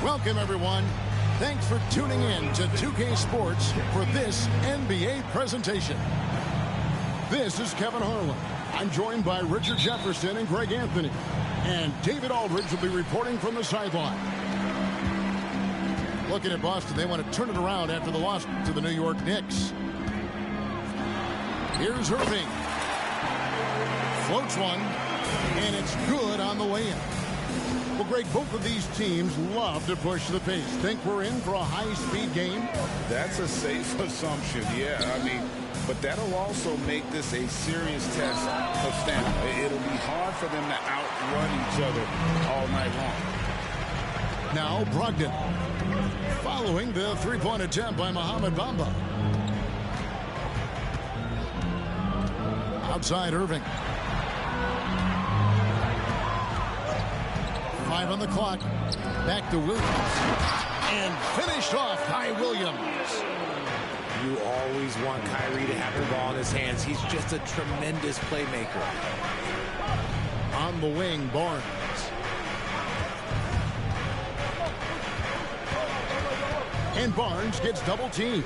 Welcome, everyone. Thanks for tuning in to 2K Sports for this NBA presentation. This is Kevin Harlan. I'm joined by Richard Jefferson and Greg Anthony. And David Aldridge will be reporting from the sideline. Looking at Boston, they want to turn it around after the loss to the New York Knicks. Here's Irving. Floats one, and it's good on the way in. Well, Greg, both of these teams love to push the pace. Think we're in for a high-speed game? That's a safe assumption, yeah. I mean, but that'll also make this a serious test of stamina. It'll be hard for them to outrun each other all night long. Now, Brogdon. Following the three-point attempt by Mohamed Bamba. Outside Irving. 5 on the clock. Back to Williams. And finished off by Williams. You always want Kyrie to have the ball in his hands. He's just a tremendous playmaker. On the wing, Barnes. And Barnes gets double teamed.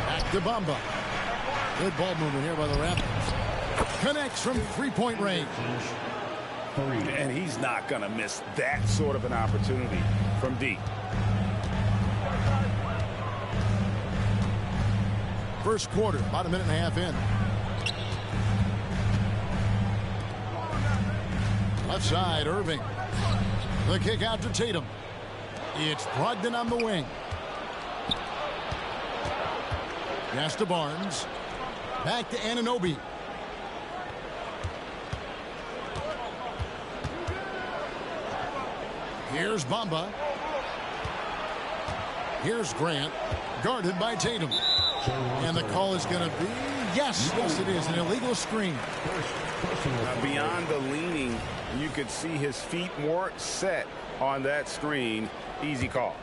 Back to Bamba. Good ball movement here by the Raptors. Connects from three-point range. And he's not going to miss that sort of an opportunity from deep. First quarter, about a minute and a half in. Left side, Irving. The kick out to Tatum. It's Brogdon on the wing. Pass to Barnes. Back to Anunoby. Here's Bamba. Here's Grant. Guarded by Tatum. And the call is going to be, yes, it is, an illegal screen. Beyond the leaning, you could see his feet weren't set on that screen. Easy call.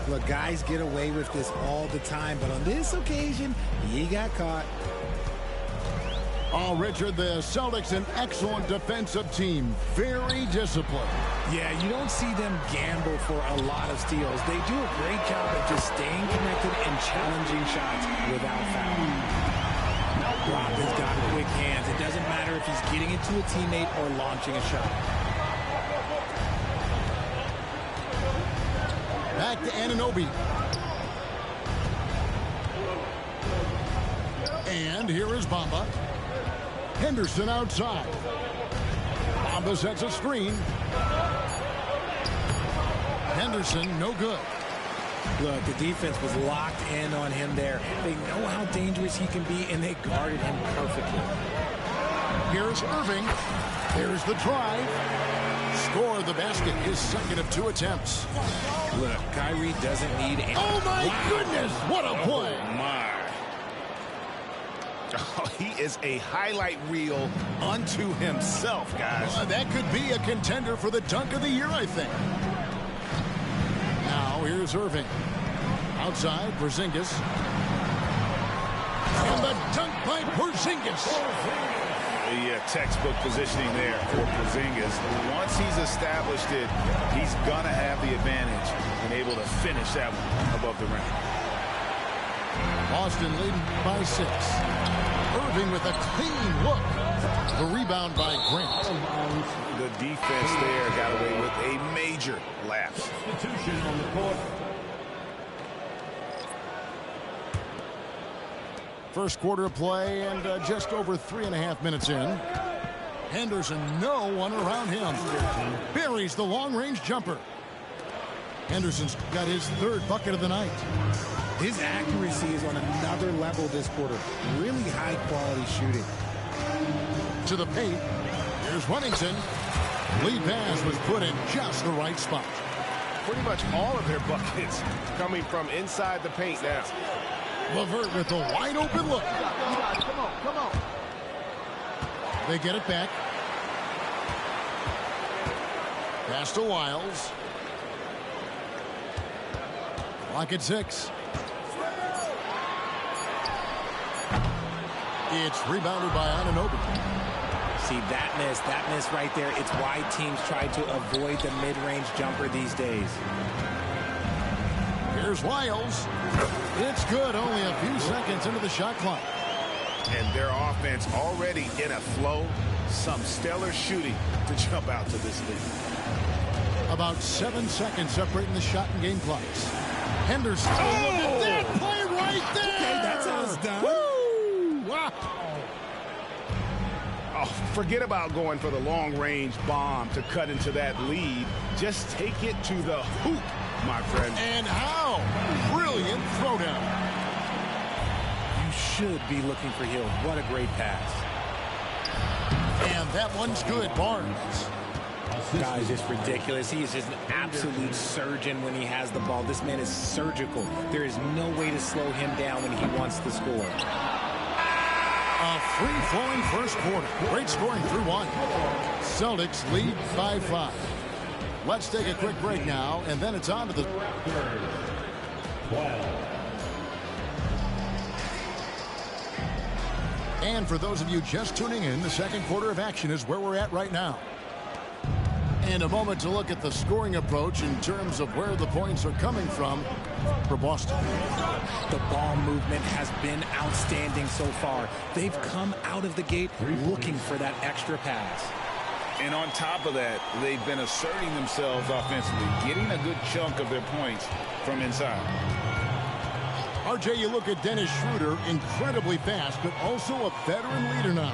Look, guys get away with this all the time, but on this occasion, he got caught. Oh, Richard, the Celtics, an excellent defensive team. Very disciplined. Yeah, you don't see them gamble for a lot of steals. They do a great job of just staying connected and challenging shots without foul. Brogdon's got quick hands. It doesn't matter if he's getting it to a teammate or launching a shot. Back to Anunoby. And here is Bamba. Henderson outside. Bamba sets a screen. Henderson, no good. Look, the defense was locked in on him there. They know how dangerous he can be, and they guarded him perfectly. Here's Irving. Here's the try. Score the basket, his second of 2 attempts. Look, Kyrie doesn't need any. Oh, my goodness. What a play. Oh, my. Oh, he is a highlight reel unto himself, guys. That could be a contender for the dunk of the year, I think. Now, here's Irving. Outside, Porzingis. And the dunk by Porzingis. Yeah, textbook positioning there for Porzingis. Once he's established it, he's going to have the advantage and able to finish that one above the rim. Boston leading by 6. Irving with a clean look. The rebound by Grant. The defense there got away with a major lapse. Substitution on the court. First quarter of play and just over 3.5 minutes in. Henderson, no one around him. Buries the long-range jumper. Henderson's got his 3rd bucket of the night. His accuracy is on another level this quarter. Really high-quality shooting. To the paint. Here's Huntington. Lead pass was put in just the right spot. Pretty much all of their buckets coming from inside the paint now. LeVert with a wide open look. Come on. They get it back. Pass to Wiles. Clock at 6. It's rebounded by Anunoby. See, that miss right there. It's why teams try to avoid the mid-range jumper these days. Here's Wiles. It's good, only a few seconds into the shot clock. And their offense already in a flow. Some stellar shooting to jump out to this lead. About 7 seconds separating the shot and game clocks. Henderson. Oh, look at that play right there. Okay, that's how it's done. Woo! Wow. Oh, forget about going for the long-range bomb to cut into that lead. Just take it to the hoop, my friend. And how? Brilliant throwdown. You should be looking for Hill. What a great pass. And that one's good, Barnes. Guys, it's ridiculous. He is just an absolute surgeon when he has the ball. This man is surgical. There is no way to slow him down when he wants to score. A free-flowing first quarter. Great scoring through 1. Celtics lead by 5. Let's take a quick break now, and then it's on to the... And for those of you just tuning in, the second quarter of action is where we're at right now. And a moment to look at the scoring approach in terms of where the points are coming from for Boston. The ball movement has been outstanding so far. They've come out of the gate looking for that extra pass. And on top of that, they've been asserting themselves offensively, getting a good chunk of their points from inside. RJ, you look at Dennis Schroeder, incredibly fast, but also a veteran leader now.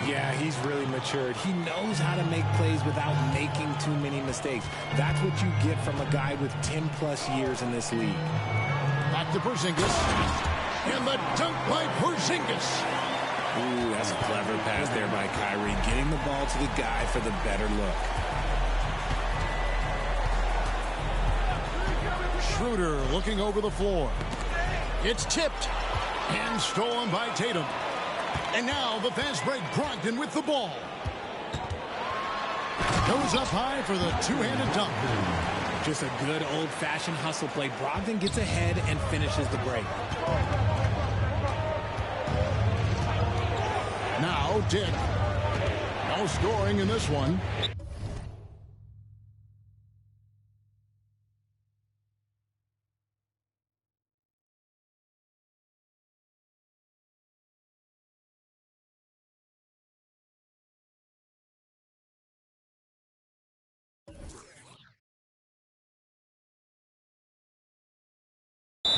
Yeah, he's really matured. He knows how to make plays without making too many mistakes. That's what you get from a guy with 10-plus years in this league. Back to Porzingis. And the dunk by Porzingis. Ooh, that's a clever pass there by Kyrie, getting the ball to the guy for the better look. Schroeder looking over the floor. It's tipped and stolen by Tatum. And now the fast break, Brogdon with the ball. Goes up high for the two-handed dunk. Just a good old-fashioned hustle play. Brogdon gets ahead and finishes the break. Now Dick. No scoring in this one.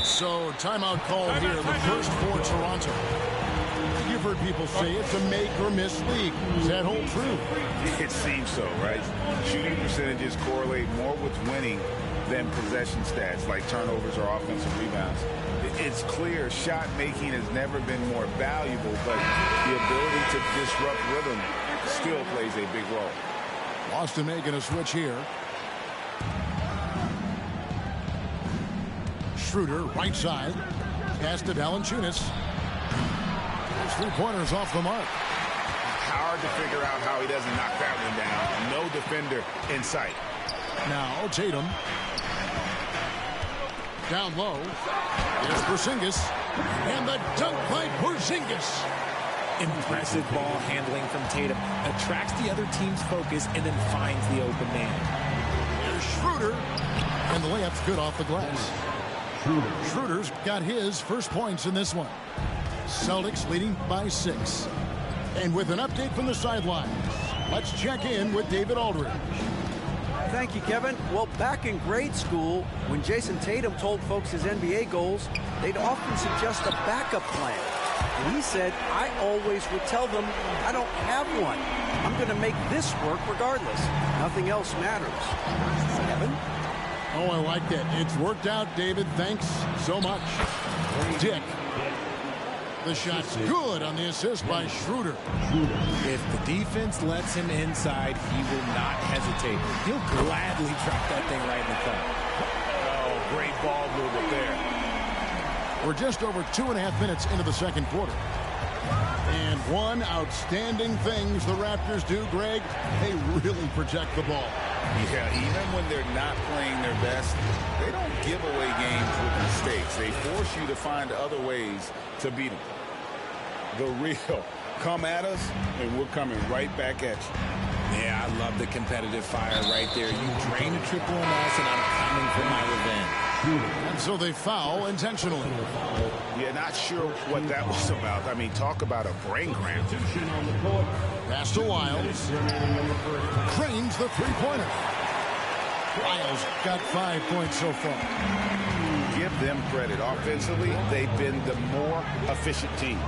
So, timeout called here, the first for Toronto. You've heard people say it's a make-or-miss league. Does that hold true? It seems so, right? Shooting percentages correlate more with winning than possession stats like turnovers or offensive rebounds. It's clear shot making has never been more valuable, but the ability to disrupt rhythm still plays a big role. Boston making a switch here. Schroeder, right side. Pass to Valanciunas. His three-pointers off the mark. Hard to figure out how he doesn't knock that one down. No defender in sight. Now Tatum. Down low. Here's Porzingis. And the dunk by Porzingis. Impressive ball handling from Tatum. Attracts the other team's focus and then finds the open man. Here's Schroeder. And the layup's good off the glass. Schroeder's got his first points in this one. Celtics leading by 6. And with an update from the sidelines, let's check in with David Aldridge. Thank you, Kevin. Well, back in grade school, when Jason Tatum told folks his NBA goals, they'd often suggest a backup plan. And he said, I always would tell them, I don't have one. I'm going to make this work regardless. Nothing else matters. Kevin? Oh, I like that. It's worked out, David. Thanks so much. Dick. The shot's good on the assist by Schroeder. If the defense lets him inside, he will not hesitate. He'll gladly drop that thing right in the cup. Oh, great ball movement there. We're just over 2.5 minutes into the second quarter. And one outstanding thing the Raptors do, Greg, they really protect the ball. Yeah, even when they're not playing their best, they don't give away games with mistakes. They force you to find other ways to beat them. The real come at us, and we're coming right back at you. Yeah, I love the competitive fire right there. You drain a triple on us, and I'm coming for my revenge. And so they foul intentionally. Yeah, not sure what that was about. I mean, talk about a brain cramp. Pass to Wiles. Cranes the three-pointer. Wiles got 5 points so far. Give them credit. Offensively, they've been the more efficient team.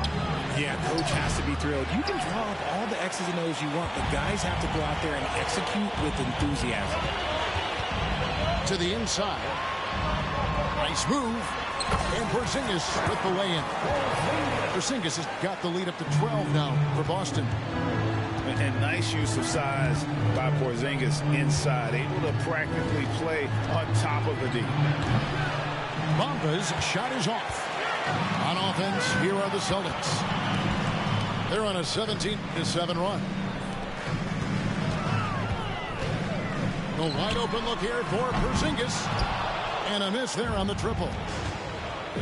Yeah, coach has to be thrilled. You can draw up all the X's and O's you want, but guys have to go out there and execute with enthusiasm. To the inside. Nice move. And Porzingis with the lay-in. Porzingis has got the lead up to 12 now for Boston. And nice use of size by Porzingis inside, able to practically play on top of the D. Bamba's shot is off. On offense, here are the Celtics. They're on a 17-7 run. A wide open look here for Porzingis. And a miss there on the triple.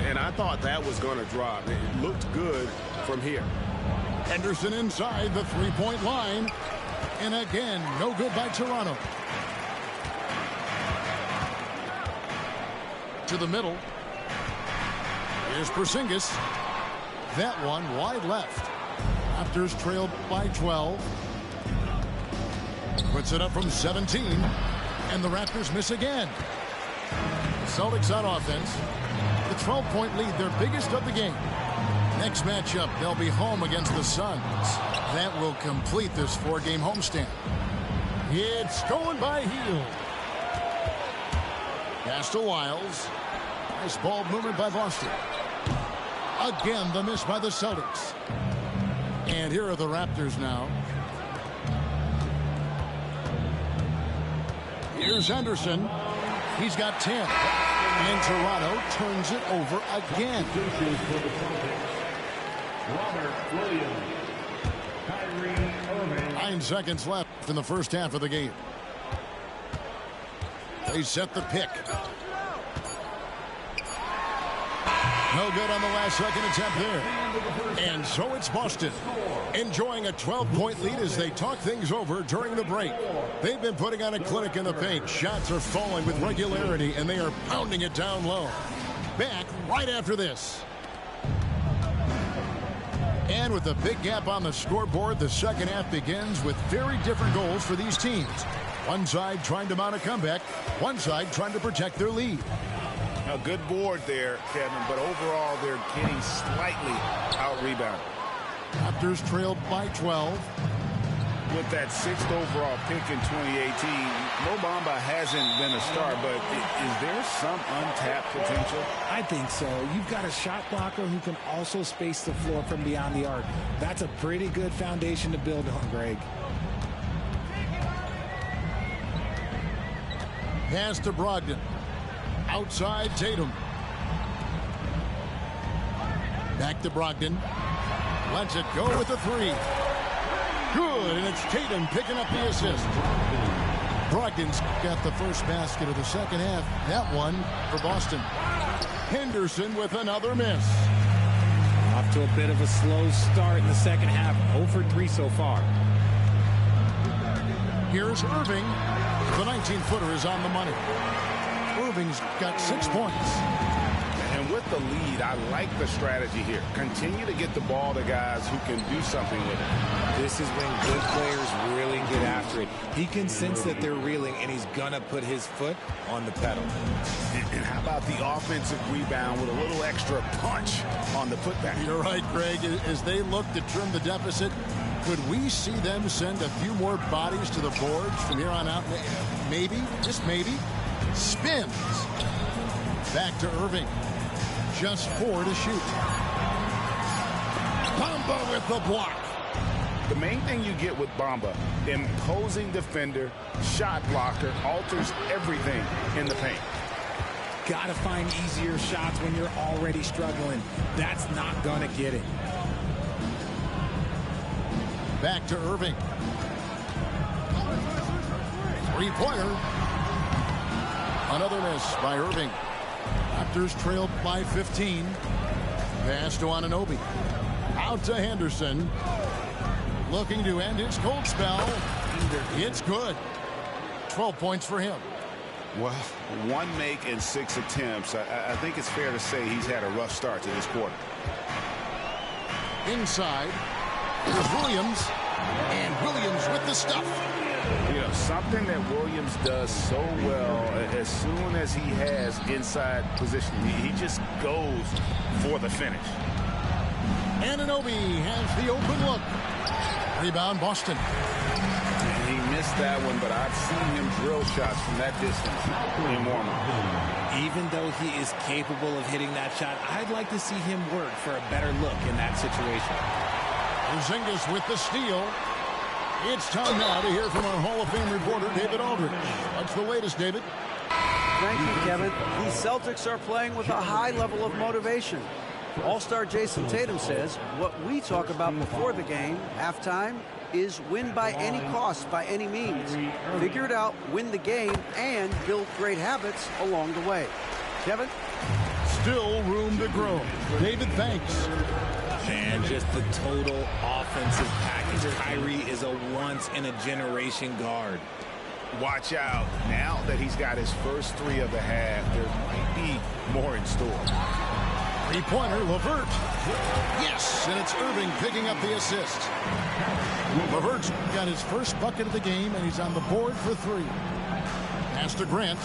And I thought that was going to drop. It looked good from here. Henderson inside the three-point line. And again, no good by Toronto. To the middle. Here's Porzingis. That one wide left. Raptors trailed by 12. Puts it up from 17. And the Raptors miss again. The Celtics on offense. The 12-point lead, their biggest of the game. Next matchup, they'll be home against the Suns. That will complete this 4-game homestand. It's going by heel. Pass to Wiles. Nice ball movement by Boston. Again, the miss by the Celtics. And here are the Raptors now. Here's Henderson. He's got 10. And Toronto turns it over again. Robert Williams. Kyrie Irving. 9 seconds left in the first half of the game. They set the pick. No good on the last second attempt there. And so it's Boston enjoying a 12-point lead as they talk things over during the break. They've been putting on a clinic in the paint. Shots are falling with regularity, and they are pounding it down low. Back right after this. And with a big gap on the scoreboard, the second half begins with very different goals for these teams. One side trying to mount a comeback, one side trying to protect their lead. A good board there, Kevin, but overall they're getting slightly out-rebounded. Raptors trailed by 12. With that 6th overall pick in 2018, Mo Bamba hasn't been a star, but is there some untapped potential? I think so. You've got a shot blocker who can also space the floor from beyond the arc. That's a pretty good foundation to build on, Greg. Pass to Brogdon. Outside Tatum. Back to Brogdon. Lets it go with the three. Good, and it's Tatum picking up the assist. Brogdon's got the first basket of the second half. That one for Boston. Henderson with another miss. Off to a bit of a slow start in the second half. 0 for 3 so far. Here's Irving. The 19-footer is on the money. Irving's got 6 points. And with the lead, I like the strategy here. Continue to get the ball to guys who can do something with it. This is when good players really get after it. He can sense that they're reeling, and he's going to put his foot on the pedal. And how about the offensive rebound with a little extra punch on the putback? You're right, Greg. As they look to trim the deficit, could we see them send a few more bodies to the boards from here on out? Maybe, just maybe. Spins. Back to Irving. Just 4 to shoot. Bamba with the block. The main thing you get with Bamba, imposing defender, shot blocker, alters everything in the paint. Got to find easier shots when you're already struggling. That's not going to get it. Back to Irving. Three-pointer. Another miss by Irving. Raptors trailed by 15. Pass to Anunoby. Out to Henderson. Looking to end his cold spell. It's good. 12 points for him. Well, 1 make and 6 attempts. I think it's fair to say he's had a rough start to this quarter. Inside. Here's Williams. And Williams with the stuff. You know, something that Williams does so well, as soon as he has inside position, he just goes for the finish. Anunoby has the open look. Rebound, Boston. And he missed that one, but I've seen him drill shots from that distance in warm-up. Even though he is capable of hitting that shot, I'd like to see him work for a better look in that situation. Porzingis with the steal. It's time now to hear from our Hall of Fame reporter, David Aldridge. What's the latest, David? Thank you, Kevin. The Celtics are playing with a high level of motivation. All-star Jason Tatum says what we talk about before the game, halftime, is win by any cost, by any means. Figure it out, win the game, and build great habits along the way. Kevin? Still room to grow. David, thanks. And just the total offensive package. Kyrie is a once-in-a-generation guard. Watch out. Now that he's got his first 3 of the half, there might be more in store. Three-pointer, LeVert. Yes, and it's Irving picking up the assist. LeVert's got his first bucket of the game, and he's on the board for 3. Pass to Grant.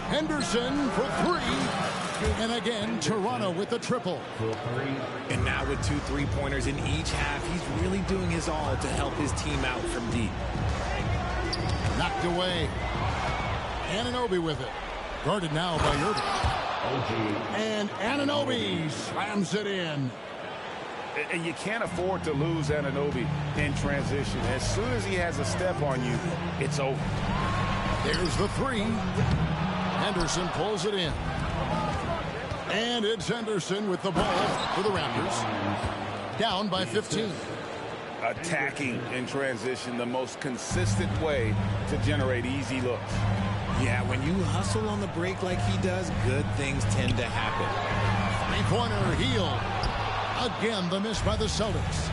Henderson for 3. And again, Toronto with the triple. And now with 2 3-pointers in each half, he's really doing his all to help his team out from deep. Knocked away. Anunoby with it. Guarded now by Irving. And Anunoby slams it in. And you can't afford to lose Anunoby in transition. As soon as he has a step on you, it's over. There's the 3. Henderson pulls it in. And it's Henderson with the ball for the Raptors. Down by 15. Attacking in transition, the most consistent way to generate easy looks. Yeah, when you hustle on the break like he does, good things tend to happen. Three-pointer, Heel. Again, the miss by the Celtics.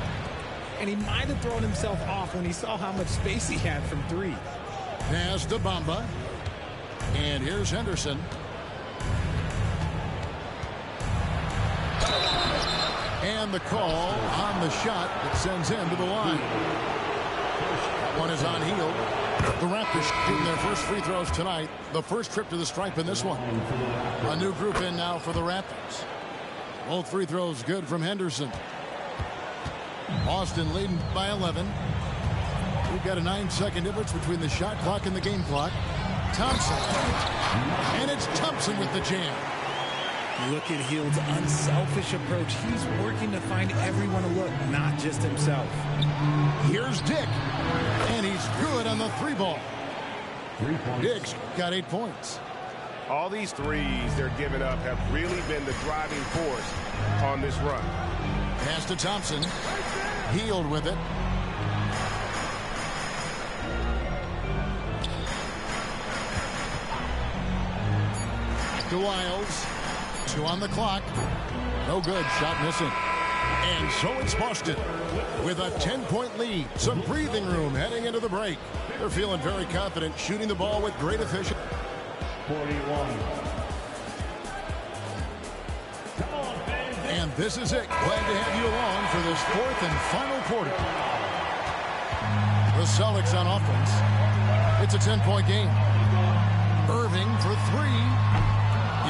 And he might have thrown himself off when he saw how much space he had from 3. Pass to Bamba. And here's Henderson. And the call on the shot that sends him to the line. That one is on Heel. The Raptors shooting their first free throws tonight. The first trip to the stripe in this one. A new group in now for the Raptors. Both free throws good from Henderson. Boston leading by 11. We've got a 9-second difference between the shot clock and the game clock. Thompson. And it's Thompson with the jam. Look at Hield's unselfish approach. He's working to find everyone a look, not just himself. Here's Dick. And he's good on the 3-ball. Dick's got 8 points. All these threes they're giving up have really been the driving force on this run. Pass to Thompson. Hield with it. To Wiles. 2 on the clock. No good. Shot missing. And so it's Boston with a 10-point lead. Some breathing room heading into the break. They're feeling very confident, shooting the ball with great efficiency. 41. And this is it. Glad to have you along for this fourth and final quarter. The Celtics on offense. It's a 10-point game. Irving for three.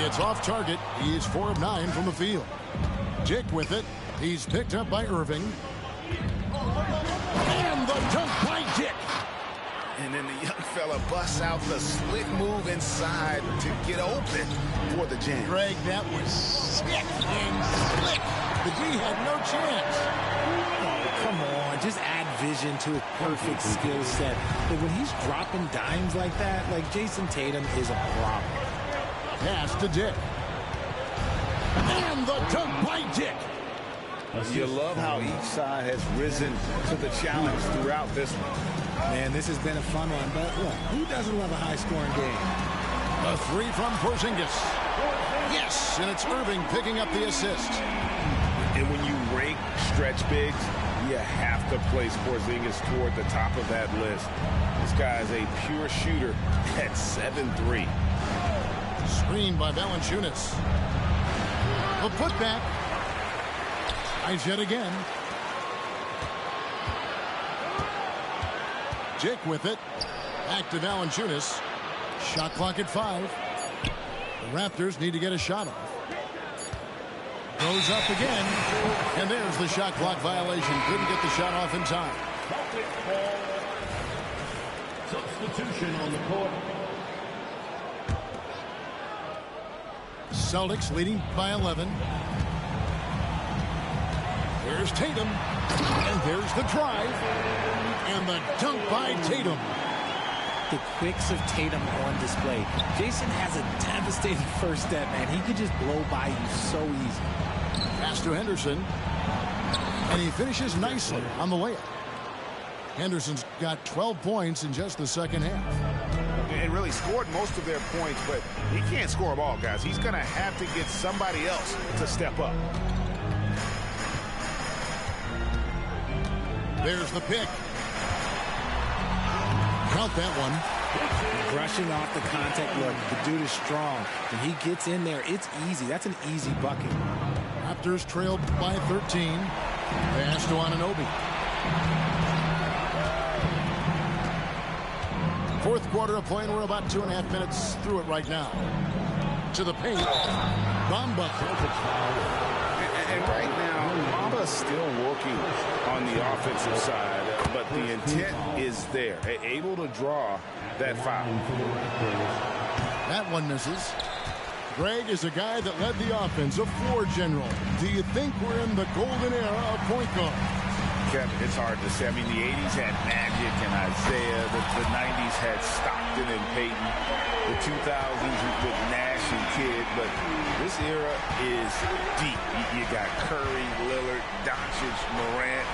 It's off target. He's 4 of 9 from the field. Dick with it. He's picked up by Irving. And the dunk by Dick. And then the young fella busts out the slick move inside to get open for the jam. Greg, that was sick and slick. The D had no chance. Oh, come on. Just add vision to a perfect skill set. But when he's dropping dimes like that, like Jason Tatum is a problem. Pass to Dick. And the dunk by Dick. You love how each side has risen to the challenge throughout this one. Man, this has been a fun one, but look, who doesn't love a high-scoring game? A three from Porzingis. Yes, and it's Irving picking up the assist. And when you rank stretch bigs, you have to place Porzingis toward the top of that list. This guy is a pure shooter at 7'3". Screened by Valanciunas. The putback. Nice yet again. Dick with it. Back to Valanciunas. Shot clock at 5. The Raptors need to get a shot off. Goes up again. And there's the shot clock violation. Couldn't get the shot off in time. Substitution on the court. Celtics leading by 11. There's Tatum. And there's the drive. And the dunk by Tatum. The quicks of Tatum on display. Jason has a devastating first step, man. He could just blow by you so easy. Pass to Henderson. And he finishes nicely on the layup. Henderson's got 12 points in just the second half. And really scored most of their points, but he can't score them all, guys. He's going to have to get somebody else to step up. There's the pick. Count that one. Brushing off the contact. Look, the dude is strong. When he gets in there, it's easy. That's an easy bucket. Raptors trailed by 13. Pass to Anunoby. Fourth quarter of play, and we're about 2.5 minutes through it right now. To the paint. Bamba. And right now, Bamba's still working on the offensive side, but the intent is there. Able to draw that foul. That one misses. Greg is a guy that led the offense, a floor general. Do you think we're in the golden era of point guard? Kevin, it's hard to say. I mean, the 80s had Magic and Isaiah. The 90s had Stockton and Peyton. The 2000s with Nash and Kidd. But this era is deep. You got Curry, Lillard, Doncic, Morant,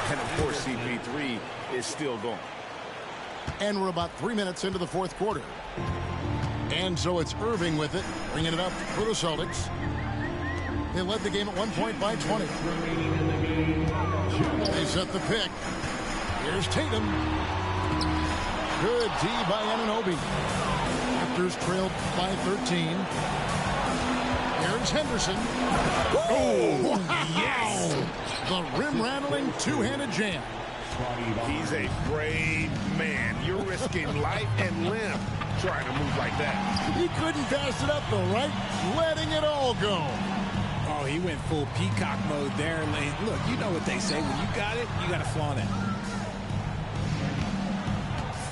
and of course CP3 is still going. And we're about 3 minutes into the fourth quarter. And so it's Irving with it, bringing it up for the Celtics. They led the game at 1 point by 20. They set the pick. Here's Tatum. Good D by Anunoby. Raptors trailed by 13. Here's Henderson. Oh, yes! The rim-rattling two-handed jam. He's a brave man. You're risking life and limb trying to move like that. He couldn't pass it up the right, letting it all go. Oh, he went full peacock mode there. Look, you know what they say. When you got it, you got to flaunt it.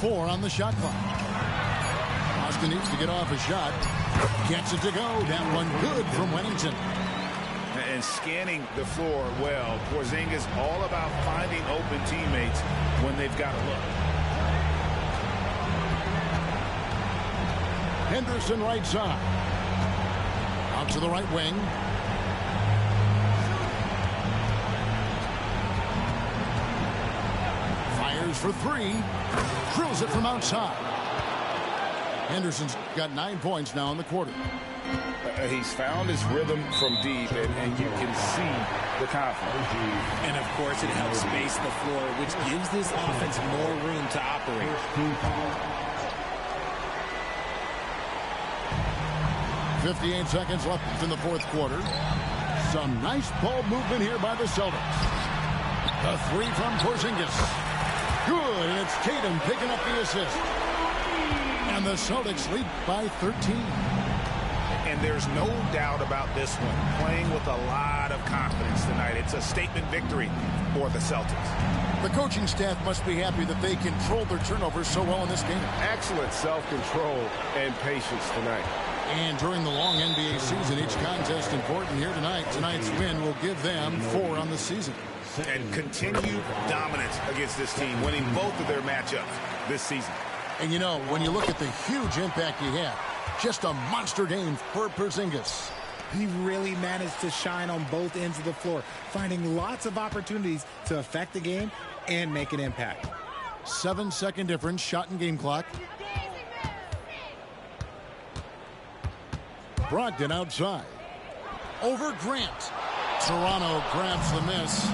4 on the shot clock. Austin needs to get off a shot. Gets it to go. That one good from Wennington. And scanning the floor well. Porzingis all about finding open teammates when they've got a look. Henderson right side. Out to the right wing. Fires for 3. Drills it from outside. Henderson's got 9 points now in the quarter. He's found his rhythm from deep, and you can see the confidence. And, of course, it helps space the floor, which gives this offense more room to operate. 58 seconds left in the fourth quarter. Some nice ball movement here by the Celtics. The three from Porzingis. Good, and it's Tatum picking up the assist. And the Celtics lead by 13. And there's no doubt about this one. Playing with a lot of confidence tonight. It's a statement victory for the Celtics. The coaching staff must be happy that they controlled their turnovers so well in this game. Excellent self-control and patience tonight. And during the long NBA season, each contest important here tonight. Tonight's win will give them 4 on the season. And continued dominance against this team, winning both of their matchups this season. And you know, when you look at the huge impact he had, just a monster game for Porzingis. He really managed to shine on both ends of the floor, finding lots of opportunities to affect the game and make an impact. 7-second difference, shot and game clock. Brogdon outside. Over Grant. Toronto grabs the miss.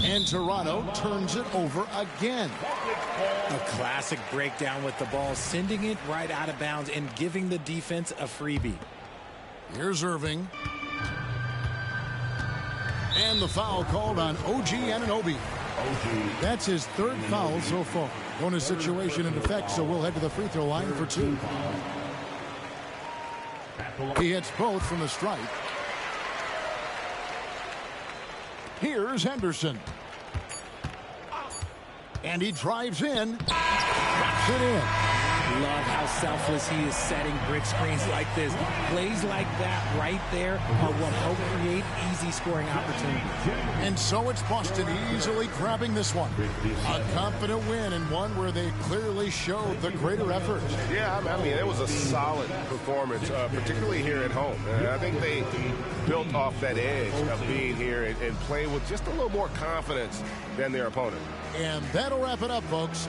And Toronto turns it over again. A classic breakdown with the ball, sending it right out of bounds and giving the defense a freebie. Here's Irving. And the foul called on OG Anunoby. That's his third foul so far. Bonus situation in effect, so we'll head to the free throw line for 2. He hits both from the stripe. Here's Henderson. And he drives in. Drops it in. Love how selfless he is setting brick screens like this. Plays like that right there are what help create easy scoring opportunities. And so it's Boston easily grabbing this one. A confident win, and one where they clearly showed the greater effort. Yeah, I mean, it was a solid performance, particularly here at home. And I think they built off that edge of being here and playing with just a little more confidence than their opponent. And that'll wrap it up, folks.